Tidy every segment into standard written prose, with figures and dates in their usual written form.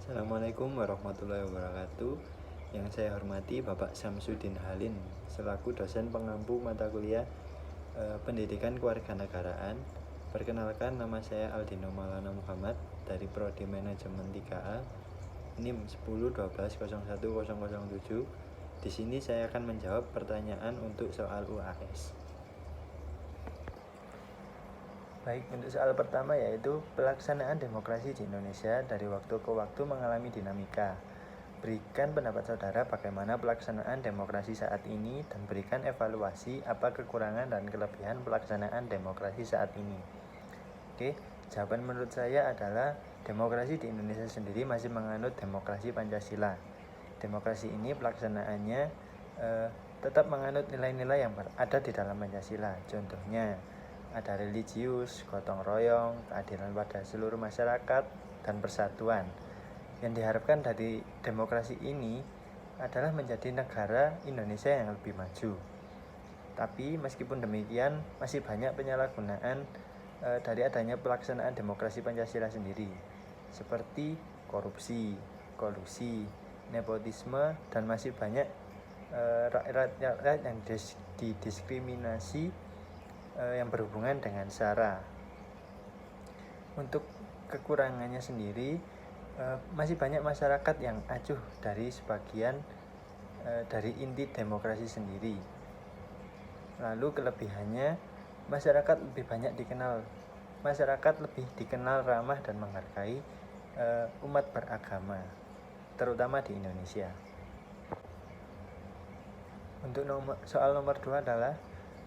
Assalamualaikum warahmatullahi wabarakatuh. Yang saya hormati Bapak Samsudin Halin selaku dosen pengampu mata kuliah Pendidikan Kewarganegaraan. Perkenalkan, nama saya Aldino Maulana Muhammad dari Prodi Manajemen 3A NIM 1012010007. Di sini saya akan menjawab pertanyaan untuk soal UAS. Baik, untuk soal pertama yaitu pelaksanaan demokrasi di Indonesia dari waktu ke waktu mengalami dinamika. Berikan pendapat saudara bagaimana pelaksanaan demokrasi saat ini dan berikan evaluasi apa kekurangan dan kelebihan pelaksanaan demokrasi saat ini. Oke, jawaban menurut saya adalah demokrasi di Indonesia sendiri masih menganut demokrasi Pancasila. Demokrasi ini pelaksanaannya tetap menganut nilai-nilai yang ada di dalam Pancasila. Contohnya, ada religius, gotong royong, keadilan pada seluruh masyarakat, dan persatuan. Yang diharapkan dari demokrasi ini adalah menjadi negara Indonesia yang lebih maju. Tapi meskipun demikian, masih banyak penyalahgunaan dari adanya pelaksanaan demokrasi Pancasila sendiri, seperti korupsi, kolusi, nepotisme, dan masih banyak rakyat yang didiskriminasi yang berhubungan dengan SARA. Untuk kekurangannya sendiri, masih banyak masyarakat yang acuh dari sebagian dari inti demokrasi sendiri. Lalu kelebihannya, masyarakat lebih dikenal ramah dan menghargai umat beragama, terutama di Indonesia. Untuk soal nomor 2 adalah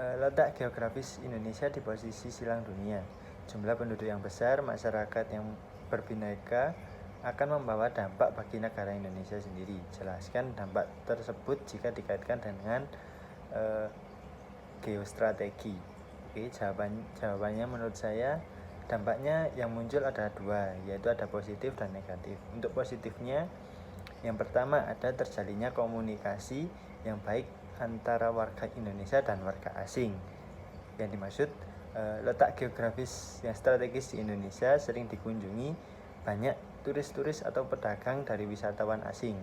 letak geografis Indonesia di posisi silang dunia. Jumlah penduduk yang besar, masyarakat yang berbineka akan membawa dampak bagi negara Indonesia sendiri. Jelaskan dampak tersebut jika dikaitkan dengan geostrategi. Oke, jawabannya menurut saya dampaknya yang muncul ada dua, yaitu ada positif dan negatif. Untuk positifnya, yang pertama ada terjalinnya komunikasi yang baik antara warga Indonesia dan warga asing. Yang dimaksud letak geografis yang strategis di Indonesia sering dikunjungi banyak turis-turis atau pedagang dari wisatawan asing.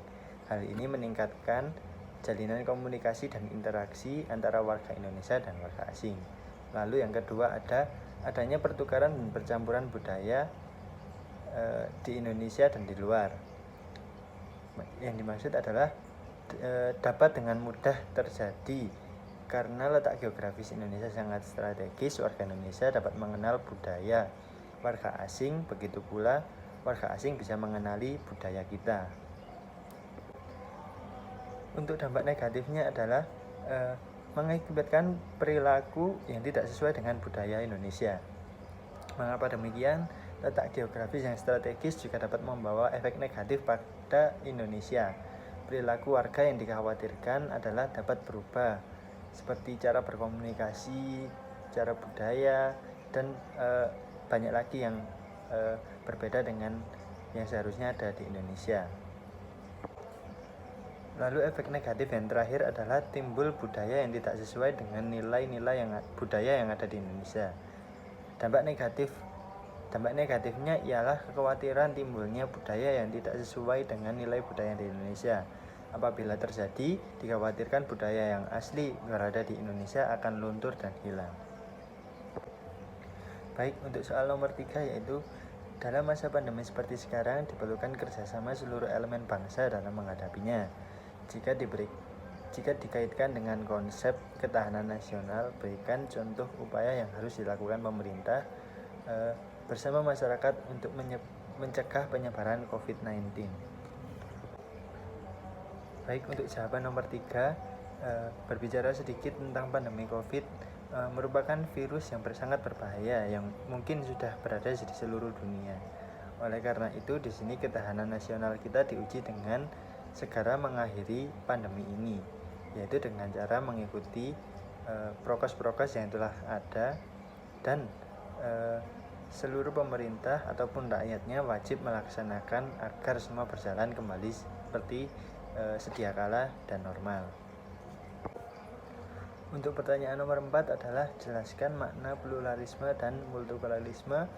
Hal ini meningkatkan jalinan komunikasi dan interaksi antara warga Indonesia dan warga asing. Lalu yang kedua adanya pertukaran dan percampuran budaya di Indonesia dan di luar. Yang dimaksud adalah dapat dengan mudah terjadi karena letak geografis Indonesia sangat strategis. Warga Indonesia dapat mengenal budaya warga asing, begitu pula warga asing bisa mengenali budaya kita. Untuk dampak negatifnya adalah mengakibatkan perilaku yang tidak sesuai dengan budaya Indonesia. Mengapa demikian? Letak geografis yang strategis juga dapat membawa efek negatif pada Indonesia. Perilaku warga yang dikhawatirkan adalah dapat berubah, seperti cara berkomunikasi, cara budaya, dan banyak lagi yang berbeda dengan yang seharusnya ada di Indonesia. Lalu efek negatif yang terakhir adalah timbul budaya yang tidak sesuai dengan nilai-nilai budaya yang ada di Indonesia. Dampak negatifnya ialah kekhawatiran timbulnya budaya yang tidak sesuai dengan nilai budaya di Indonesia. Apabila terjadi, dikhawatirkan budaya yang asli berada di Indonesia akan luntur dan hilang. Baik, untuk soal nomor 3 yaitu dalam masa pandemi seperti sekarang diperlukan kerjasama seluruh elemen bangsa dalam menghadapinya. Jika dikaitkan dengan konsep ketahanan nasional, berikan contoh upaya yang harus dilakukan pemerintah bersama masyarakat untuk mencegah penyebaran COVID-19. Baik, untuk jawaban nomor 3, berbicara sedikit tentang pandemi COVID, merupakan virus yang sangat berbahaya yang mungkin sudah berada di seluruh dunia. Oleh karena itu, di sini ketahanan nasional kita diuji dengan segera mengakhiri pandemi ini, yaitu dengan cara mengikuti prokes-prokes yang telah ada, dan seluruh pemerintah ataupun rakyatnya wajib melaksanakan agar semua berjalan kembali seperti sedia kala dan normal. Untuk pertanyaan nomor 4 adalah jelaskan makna pluralisme dan multikulturalisme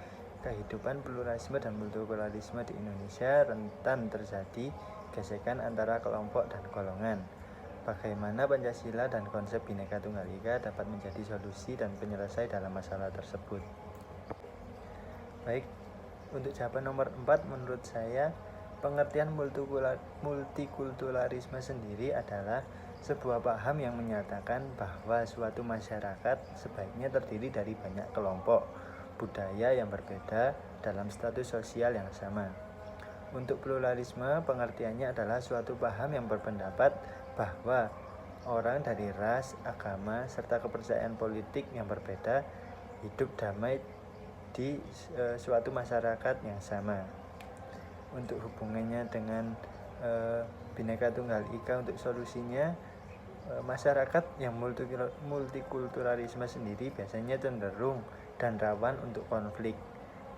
kehidupan pluralisme dan multikulturalisme di Indonesia rentan terjadi gesekan antara kelompok dan golongan. Bagaimana Pancasila dan konsep Bhinneka Tunggal Ika dapat menjadi solusi dan penyelesai dalam masalah tersebut? Baik, untuk jawaban nomor 4, menurut saya pengertian multikulturalisme sendiri adalah sebuah paham yang menyatakan bahwa suatu masyarakat sebaiknya terdiri dari banyak kelompok budaya yang berbeda dalam status sosial yang sama. Untuk pluralisme, pengertiannya adalah suatu paham yang berpendapat bahwa orang dari ras, agama, serta kepercayaan politik yang berbeda hidup damai di suatu masyarakat yang sama. Untuk hubungannya dengan Bhinneka Tunggal Ika, untuk solusinya, masyarakat yang multikulturalisme sendiri biasanya cenderung dan rawan untuk konflik.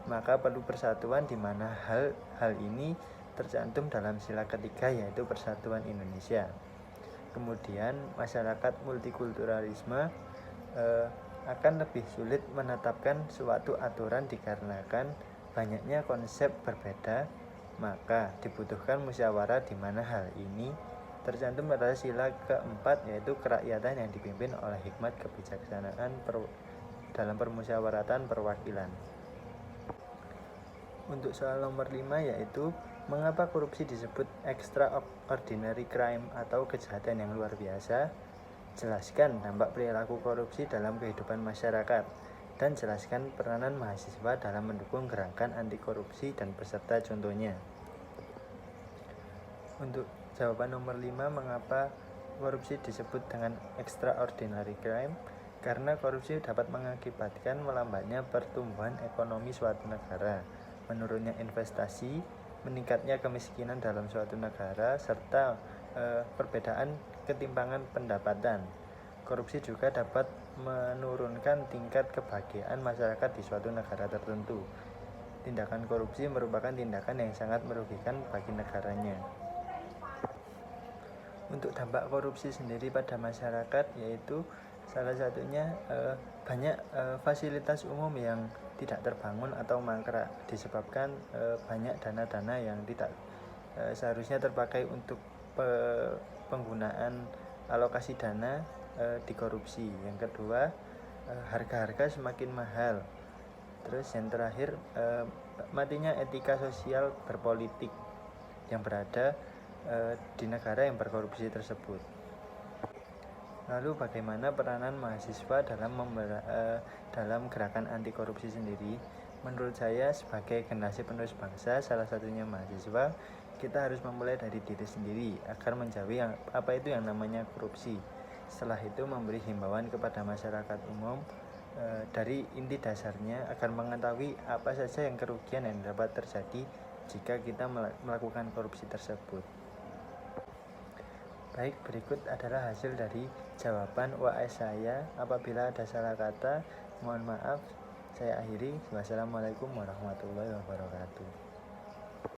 Maka perlu persatuan, di mana hal ini tercantum dalam sila ketiga, yaitu Persatuan Indonesia. Kemudian masyarakat multikulturalisme akan lebih sulit menetapkan suatu aturan dikarenakan banyaknya konsep berbeda, maka dibutuhkan musyawarah, di mana hal ini tercantum pada sila keempat, yaitu kerakyatan yang dipimpin oleh hikmat kebijaksanaan dalam permusyawaratan perwakilan. Untuk soal nomor 5, yaitu mengapa korupsi disebut extraordinary crime atau kejahatan yang luar biasa? Jelaskan dampak perilaku korupsi dalam kehidupan masyarakat, dan jelaskan peranan mahasiswa dalam mendukung gerakan anti korupsi dan beserta contohnya. Untuk jawaban nomor 5, mengapa korupsi disebut dengan extraordinary crime? Karena korupsi dapat mengakibatkan melambatnya pertumbuhan ekonomi suatu negara, menurunnya investasi, meningkatnya kemiskinan dalam suatu negara, serta perbedaan ketimpangan pendapatan. Korupsi juga dapat menurunkan tingkat kebahagiaan masyarakat di suatu negara tertentu. Tindakan korupsi merupakan tindakan yang sangat merugikan bagi negaranya. Untuk dampak korupsi sendiri pada masyarakat, yaitu salah satunya banyak fasilitas umum yang tidak terbangun atau mangkrak disebabkan banyak dana-dana yang tidak seharusnya terpakai untuk penggunaan alokasi dana dikorupsi. Yang kedua, harga-harga semakin mahal. Terus yang terakhir, matinya etika sosial berpolitik yang berada di negara yang berkorupsi tersebut. Lalu bagaimana peranan mahasiswa dalam gerakan anti korupsi sendiri? Menurut saya, sebagai generasi penerus bangsa, salah satunya mahasiswa, kita harus memulai dari diri sendiri agar menjauhi apa itu yang namanya korupsi. Setelah itu memberi himbauan kepada masyarakat umum dari inti dasarnya agar mengetahui apa saja yang kerugian yang dapat terjadi jika kita melakukan korupsi tersebut. Baik, berikut adalah hasil dari jawaban UAS saya. Apabila ada salah kata, mohon maaf. Saya akhiri. Wassalamualaikum warahmatullahi wabarakatuh.